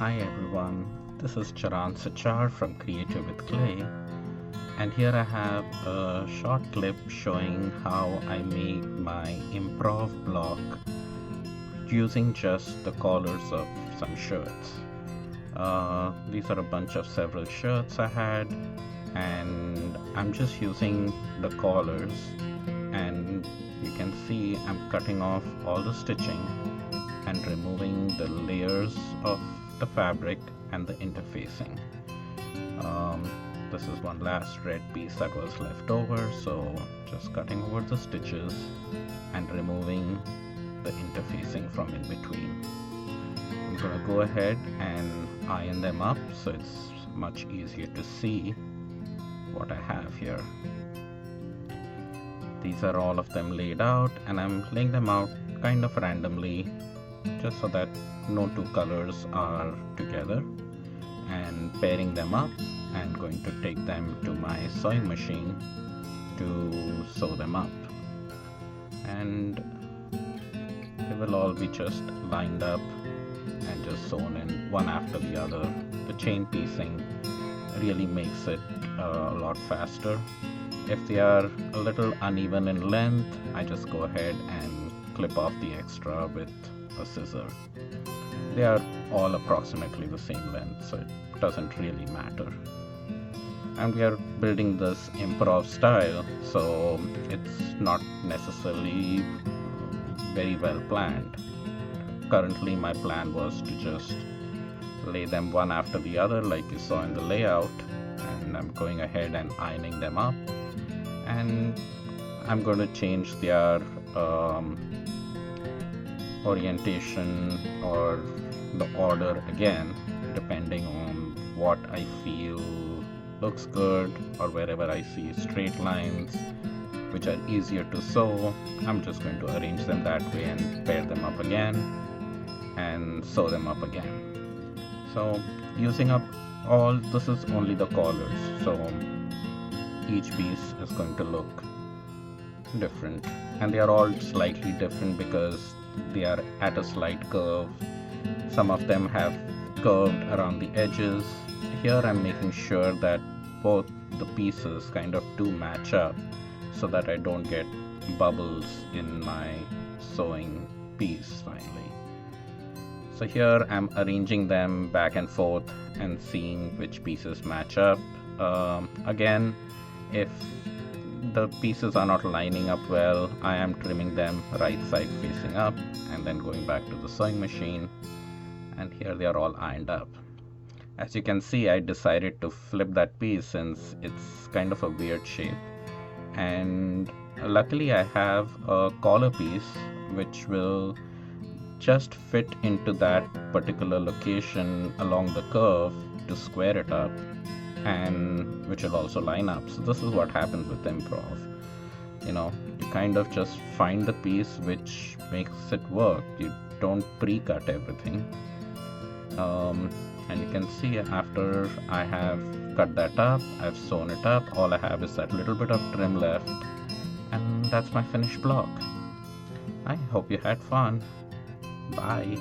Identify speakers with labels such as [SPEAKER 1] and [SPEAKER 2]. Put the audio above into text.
[SPEAKER 1] Hi everyone, this is Charan Sachar from Creative with Clay, and here I have a short clip showing how I made my improv block using just the collars of some shirts. These are a bunch of several shirts I had, and I'm just using the collars, and you can see I'm cutting off all the stitching and removing the layers of the fabric and the interfacing. This is one last red piece that was left over, so just cutting over the stitches and removing the interfacing from in between. I'm gonna go ahead and iron them up so it's much easier to see what I have here. These are all of them laid out, and I'm laying them out kind of randomly just so that no two colors are together, and pairing them up and going to take them to my sewing machine to sew them up, and they will all be just lined up and just sewn in one after the other. The chain piecing really makes it a lot faster. If they are a little uneven in length, I just go ahead and clip off the extra with a scissor. They are all approximately the same length, so it doesn't really matter. And we are building this improv style, so it's not necessarily very well planned. Currently my plan was to just lay them one after the other like you saw in the layout, and I'm going ahead and ironing them up, and I'm going to change their orientation or the order again depending on what I feel looks good, or wherever I see straight lines which are easier to sew, I'm just going to arrange them that way and pair them up again and sew them up again. So using up all, this is only the collars, so each piece is going to look different, and they are all slightly different because they are at a slight curve. Some of them have curved around the edges. Here I'm making sure that both the pieces kind of do match up so that I don't get bubbles in my sewing piece finally. So here I'm arranging them back and forth and seeing which pieces match up. Again, if the pieces are not lining up well, I am trimming them right side facing up and then going back to the sewing machine, and here they are all ironed up. As you can see, I decided to flip that piece since it's kind of a weird shape, and luckily I have a collar piece which will just fit into that particular location along the curve to square it up, and which will also line up. So this is what happens with improv. You kind of just find the piece which makes it work. You don't pre-cut everything. And you can see after I have cut that up, I've sewn it up, all I have is that little bit of trim left, and that's my finished block. I hope you had fun. Bye.